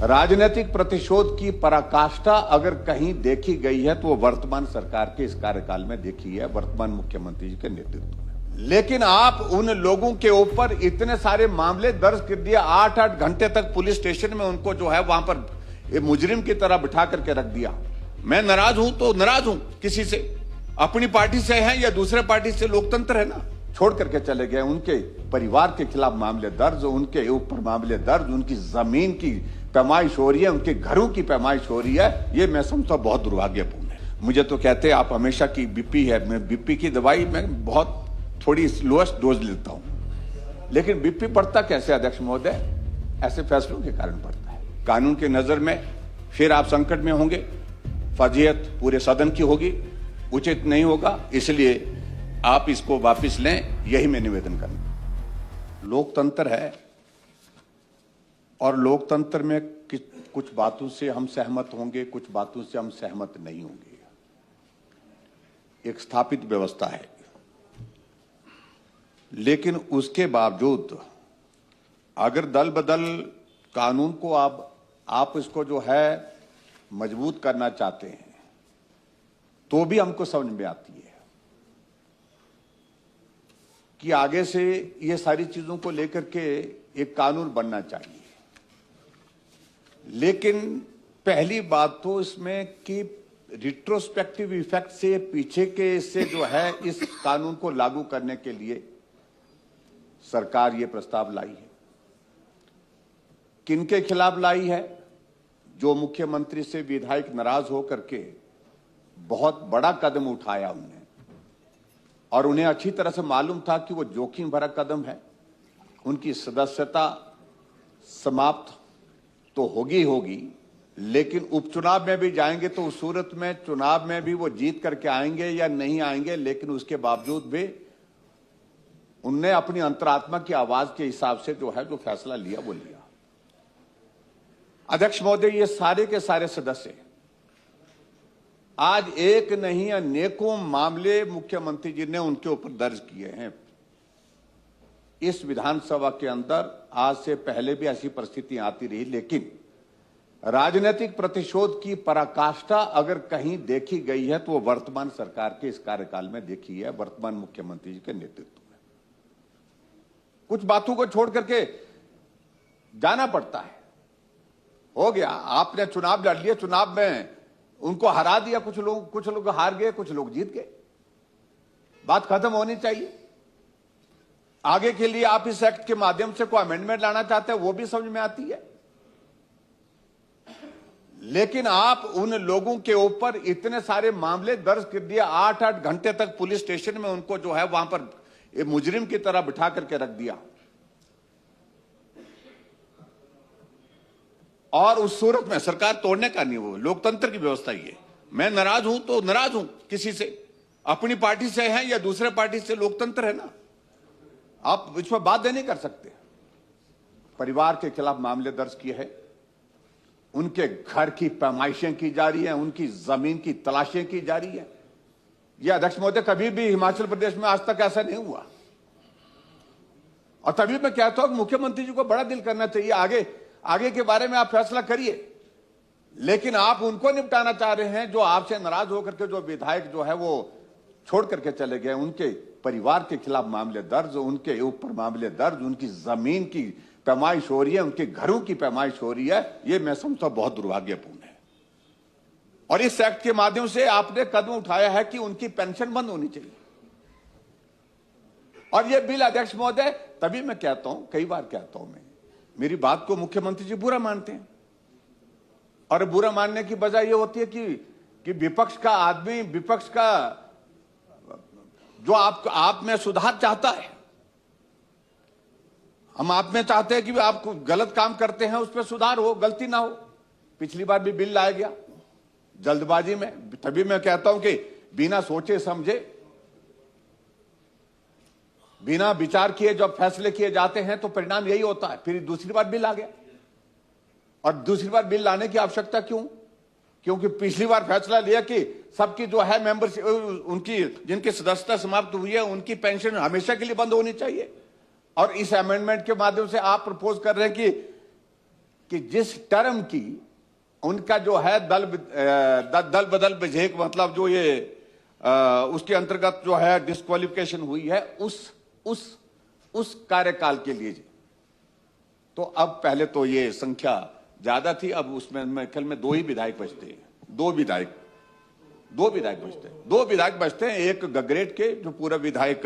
राजनीतिक प्रतिशोध की पराकाष्ठा अगर कहीं देखी गई है तो वो वर्तमान सरकार के इस कार्यकाल में देखी है, वर्तमान मुख्यमंत्री जी के नेतृत्व में। लेकिन आप उन लोगों के ऊपर इतने सारे मामले दर्ज कर दिए, 8-8 घंटे तक पुलिस स्टेशन में उनको जो है वहां पर मुजरिम की तरह बिठा करके रख दिया। मैं नाराज हूं तो नाराज हूं किसी से, अपनी पार्टी से है या दूसरे पार्टी से, लोकतंत्र है ना। छोड़ करके चले गए, उनके परिवार के खिलाफ मामले दर्ज, उनके ऊपर मामले दर्ज, उनकी जमीन की पैमाइश हो रही है, उनके घरों की पैमाइश हो रही है। ये मैं समझता बहुत दुर्भाग्यपूर्ण है। मुझे तो कहते हैं आप हमेशा की बीपी है, मैं बीपी की दवाई मैं बहुत थोड़ी लोएस्ट डोज लेता हूं, लेकिन बीपी बढ़ता कैसे अध्यक्ष महोदय? ऐसे फैसलों के कारण बढ़ता है। कानून के नजर में फिर आप संकट में होंगे, फजीहत पूरे सदन की होगी, उचित नहीं होगा, इसलिए आप इसको वापस लें, यही मैं निवेदन करना। लोकतंत्र है और लोकतंत्र में कुछ बातों से हम सहमत होंगे, कुछ बातों से हम सहमत नहीं होंगे। एक स्थापित व्यवस्था है, लेकिन उसके बावजूद अगर दल बदल कानून को आप इसको जो है मजबूत करना चाहते हैं तो भी हमको समझ में आती है कि आगे से ये सारी चीजों को लेकर के एक कानून बनना चाहिए। लेकिन पहली बात तो इसमें कि रिट्रोस्पेक्टिव इफेक्ट से पीछे के इससे जो है इस कानून को लागू करने के लिए सरकार ये प्रस्ताव लाई है। किनके खिलाफ लाई है? जो मुख्यमंत्री से विधायक नाराज होकर के बहुत बड़ा कदम उठाया उन्होंने, और उन्हें अच्छी तरह से मालूम था कि वो जोखिम भरा कदम है। उनकी सदस्यता समाप्त तो होगी, लेकिन उपचुनाव में भी जाएंगे तो उस सूरत में चुनाव में भी वो जीत करके आएंगे या नहीं आएंगे, लेकिन उसके बावजूद भी उनने अपनी अंतरात्मा की आवाज के हिसाब से जो है जो फैसला लिया वो लिया। अध्यक्ष महोदय, ये सारे के सारे सदस्य आज एक नहीं अनेकों मामले मुख्यमंत्री जी ने उनके ऊपर दर्ज किए हैं। इस विधानसभा के अंदर आज से पहले भी ऐसी परिस्थितियां आती रही, लेकिन राजनीतिक प्रतिशोध की पराकाष्ठा अगर कहीं देखी गई है तो वो वर्तमान सरकार के इस कार्यकाल में देखी है, वर्तमान मुख्यमंत्री जी के नेतृत्व में। कुछ बातों को छोड़ करके जाना पड़ता है। हो गया, आपने चुनाव लड़ लिया, चुनाव में उनको हरा दिया, कुछ लोग हार गए, कुछ लोग जीत गए, बात खत्म होनी चाहिए। आगे के लिए आप इस एक्ट के माध्यम से कोई अमेंडमेंट लाना चाहते हैं, वो भी समझ में आती है, लेकिन आप उन लोगों के ऊपर इतने सारे मामले दर्ज कर दिए, 8-8 घंटे तक पुलिस स्टेशन में उनको जो है वहां पर मुजरिम की तरह बिठा करके रख दिया, और उस सूरत में सरकार तोड़ने का नहीं, वो लोकतंत्र की व्यवस्था ही है। मैं नाराज हूं तो नाराज हूं किसी से, अपनी पार्टी से है या दूसरे पार्टी से, लोकतंत्र है ना। आप इस पर बात नहीं कर सकते। परिवार के खिलाफ मामले दर्ज किए हैं, उनके घर की पैमाइशें की जा रही हैं, उनकी जमीन की तलाशें की जा रही है। यह अध्यक्ष महोदय कभी भी हिमाचल प्रदेश में आज तक ऐसा नहीं हुआ, और तभी मैं कहता हूं कि मुख्यमंत्री जी को बड़ा दिल करना चाहिए। आगे के बारे में आप फैसला करिए, लेकिन आप उनको निपटाना चाह रहे हैं जो आपसे नाराज होकर के जो विधायक जो है वो छोड़ करके चले गए। उनके परिवार के खिलाफ मामले दर्ज, उनके ऊपर मामले दर्ज, उनकी जमीन की पैमाइश हो रही है, उनके घरों की पैमाइश हो रही है। ये मैं समझता हूं बहुत दुर्भाग्यपूर्ण है, और इस एक्ट के माध्यम से आपने कदम उठाया है कि उनकी पेंशन बंद होनी चाहिए। और ये बिल अध्यक्ष महोदय, तभी मैं कहता हूं, कई बार कहता हूं, मैं मेरी बात को मुख्यमंत्री जी बुरा मानते हैं, और बुरा मानने की वजह यह होती है कि विपक्ष का आदमी, विपक्ष का जो आप में सुधार चाहता है, हम आप में चाहते हैं कि आप गलत काम करते हैं उस पर सुधार हो, गलती ना हो। पिछली बार भी बिल लाया गया जल्दबाजी में, तभी मैं कहता हूं कि बिना सोचे समझे, बिना विचार किए जब फैसले किए जाते हैं तो परिणाम यही होता है। फिर दूसरी बार बिल आ गया, और दूसरी बार बिल लाने की आवश्यकता क्यों? क्योंकि पिछली बार फैसला लिया कि सबकी जो है मेंबरशिप, उनकी जिनकी सदस्यता समाप्त हुई है उनकी पेंशन हमेशा के लिए बंद होनी चाहिए। और इस अमेंडमेंट के माध्यम से आप प्रपोज कर रहे हैं कि कि जिस टर्म की उनका जो है दल बदल विधेयक, मतलब जो ये उसके अंतर्गत जो है डिस्क्वालिफिकेशन हुई है उस कार्यकाल के लिए। तो अब पहले तो ये संख्या ज्यादा थी, अब उसमें मैं ख्याल में 2 ही विधायक बचते हैं, 2 विधायक बचते हैं, एक गगरेट के जो पूरा विधायक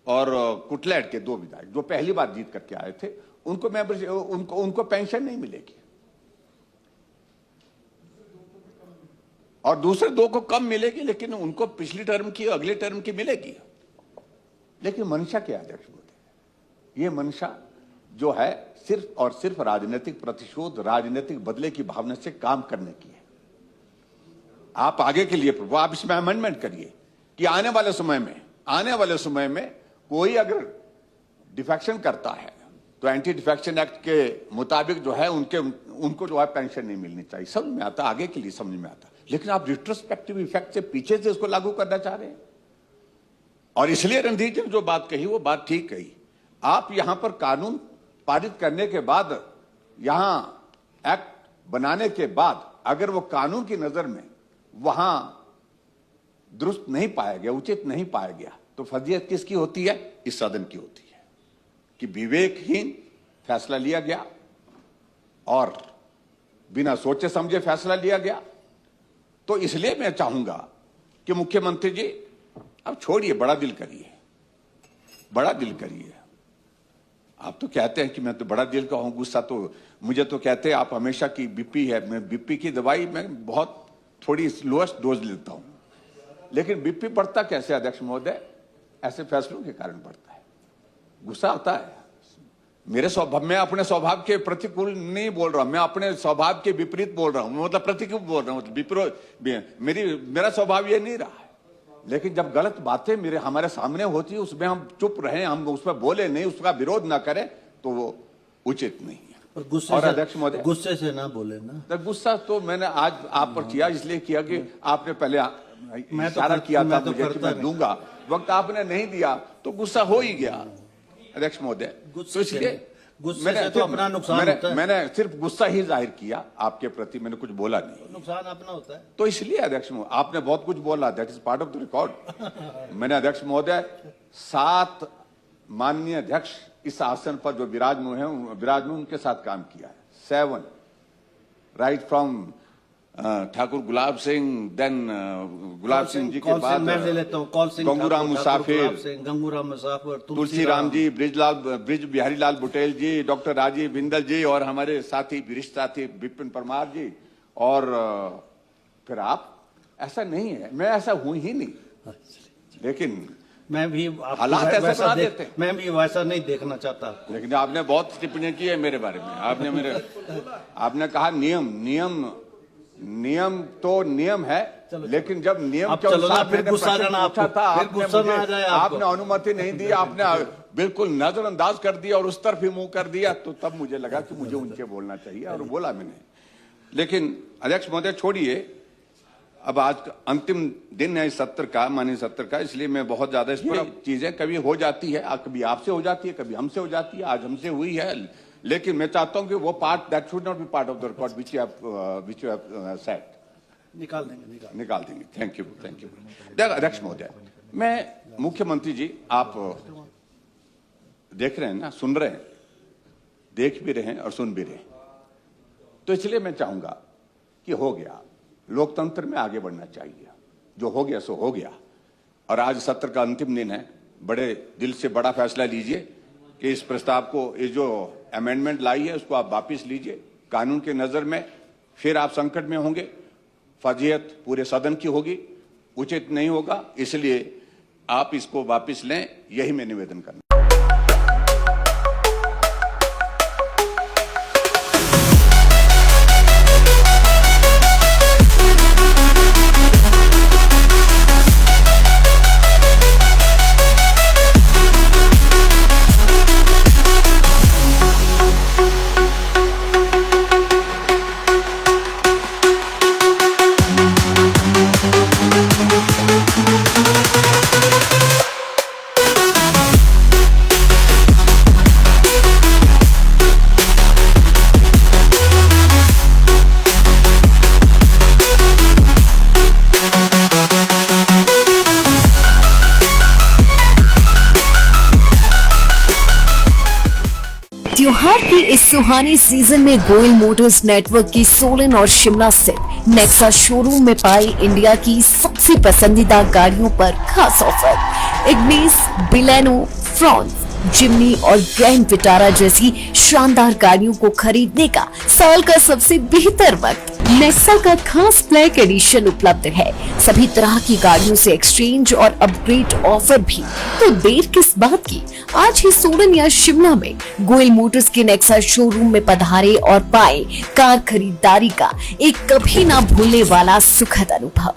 और कुटलैट के 2 विधायक जो पहली बार जीत करके आए थे, उनको पेंशन नहीं मिलेगी और दूसरे 2 को कम मिलेगी, लेकिन उनको पिछली टर्म की अगले टर्म की मिलेगी। लेकिन मंशा क्या है अध्यक्ष महोदय? ये मंशा जो है सिर्फ और सिर्फ राजनीतिक प्रतिशोध, राजनीतिक बदले की भावना से काम करने की है। आप आगे के लिए आप इसमें अमेंडमेंट करिए कि आने वाले समय में कोई अगर डिफेक्शन करता है तो एंटी डिफेक्शन एक्ट के मुताबिक जो है उनको जो है पेंशन नहीं मिलनी चाहिए। समझ में आता, आगे के लिए समझ में आता, लेकिन आप रिट्रोस्पेक्टिव इफेक्ट से पीछे से इसको लागू करना चाह रहे हैं। और इसलिए रणधीर जी ने जो बात कही वो बात ठीक कही। आप यहां पर कानून पारित करने के बाद, यहां एक्ट बनाने के बाद, अगर वो कानून की नजर में वहां दुरुस्त नहीं पाया गया, उचित नहीं पाया गया, तो फर्जियत किसकी होती है? इस सदन की होती है कि विवेकहीन फैसला लिया गया और बिना सोचे समझे फैसला लिया गया। तो इसलिए मैं चाहूंगा कि मुख्यमंत्री जी अब छोड़िए, बड़ा दिल करिए। आप तो कहते हैं कि मैं तो बड़ा दिल का हूं, गुस्सा तो मुझे तो कहते हैं आप हमेशा की बीपी है, मैं बीपी की दवाई मैं बहुत थोड़ी लोएस्ट डोज लेता हूं, लेकिन बीपी बढ़ता कैसे अध्यक्ष महोदय? ऐसे फैसलों के कारण बढ़ता है, गुस्सा आता है। मैं अपने स्वभाव के प्रतिकूल नहीं बोल रहा हूं, मैं अपने स्वभाव के विपरीत बोल रहा हूं, मतलब प्रतिकूल बोल रहा हूं। मेरा स्वभाव ये नहीं रहा है, लेकिन जब गलत बातें हमारे सामने होती है उसमें हम चुप रहें, हम उसमें बोले नहीं, उसका विरोध ना करें, तो वो उचित नहीं है। और अध्यक्ष महोदय गुस्से से ना बोले ना। तो गुस्सा तो मैंने आज आप पर किया, इसलिए किया कि आपने पहले इशारा किया था मुझे कि मैं दूंगा, वक्त आपने नहीं दिया तो गुस्सा हो ही गया अध्यक्ष महोदय। तो इसलिए गुस्से से तो अपना नुकसान होता है। मैंने सिर्फ गुस्सा ही जाहिर किया आपके प्रति, मैंने कुछ बोला नहीं। नुकसान अपना होता है। तो इसलिए अध्यक्ष महोदय आपने बहुत कुछ बोला, that is part of the record. मैंने अध्यक्ष महोदय 7 माननीय अध्यक्ष इस आसन पर जो विराजमान उनके साथ काम किया है। 7 right from Thakur Gulab Singh, then Gulab Singh ji के बाद मैं ले लेता हूं, गंगूराम मुसाफिर, तुलसीराम जी, ब्रिज बिहारी लाल बुटेल जी, डॉक्टर राजीव बिंदल जी, और हमारे साथी वरिष्ठ साथी विपिन परमार जी, और फिर आप। ऐसा नहीं है, मैं ऐसा हूं ही नहीं, लेकिन मैं भी हालात ऐसे बना देते हैं। मैं भी वैसा नहीं देखना चाहता। लेकिन आपने बहुत टिप्पणी की है मेरे बारे में। आपने कहा नियम तो नियम है, लेकिन जब नियम के अनुसार फिर गुस्सा था, आपने अनुमति नहीं दी, आपने बिल्कुल नजरअंदाज कर दिया और उस तरफ ही मुंह कर दिया, तो तब मुझे लगा कि मुझे उनके बोलना चाहिए, और बोला मैंने। लेकिन अध्यक्ष महोदय छोड़िए, अब आज अंतिम दिन है इस सत्र का, माननीय सत्र का, इसलिए मैं बहुत ज्यादा इस पर चीजें कभी हो जाती है, कभी आपसे हो जाती है, कभी हमसे हो जाती है, आज हमसे हुई है, लेकिन मैं चाहता हूं कि वो part that should not be part of the record which you have said. निकाल देंगे। Thank you. अध्यक्ष महोदय, मैं मुख्यमंत्री जी, आप देख रहे हैं ना, सुन रहे हैं, देख भी रहे हैं और सुन भी रहे हैं, तो इसलिए मैं चाहूंगा कि हो गया, लोकतंत्र में आगे बढ़ना चाहिए, जो हो गया सो हो गया, और आज सत्र का अंतिम दिन है। बड़े दिल से बड़ा फैसला लीजिए कि इस प्रस्ताव को, ये जो अमेंडमेंट लाई है उसको आप वापिस लीजिए। कानून के नजर में फिर आप संकट में होंगे, फर्जियत पूरे सदन की होगी, उचित नहीं होगा, इसलिए आप इसको वापिस लें, यही मैं निवेदन करना। त्योहार के इस सुहाने सीजन में गोयल मोटर्स नेटवर्क की सोलन और शिमला स्थित नेक्सा शोरूम में पाई इंडिया की सबसे पसंदीदा गाड़ियों पर खास ऑफर। इग्निस, बिलेनो, फ्रॉन्स, जिम्नी और ग्रैंड विटारा जैसी शानदार गाड़ियों को खरीदने का साल का सबसे बेहतर वक्त। नेक्सा का खास ब्लैक एडिशन उपलब्ध है। सभी तरह की गाड़ियों से एक्सचेंज और अपग्रेड ऑफर भी। तो देर किस बात की, आज ही सोलन या शिमला में गोयल मोटर्स के नेक्सा शोरूम में पधारे और पाए कार खरीदारी का एक कभी ना भूलने वाला सुखद अनुभव।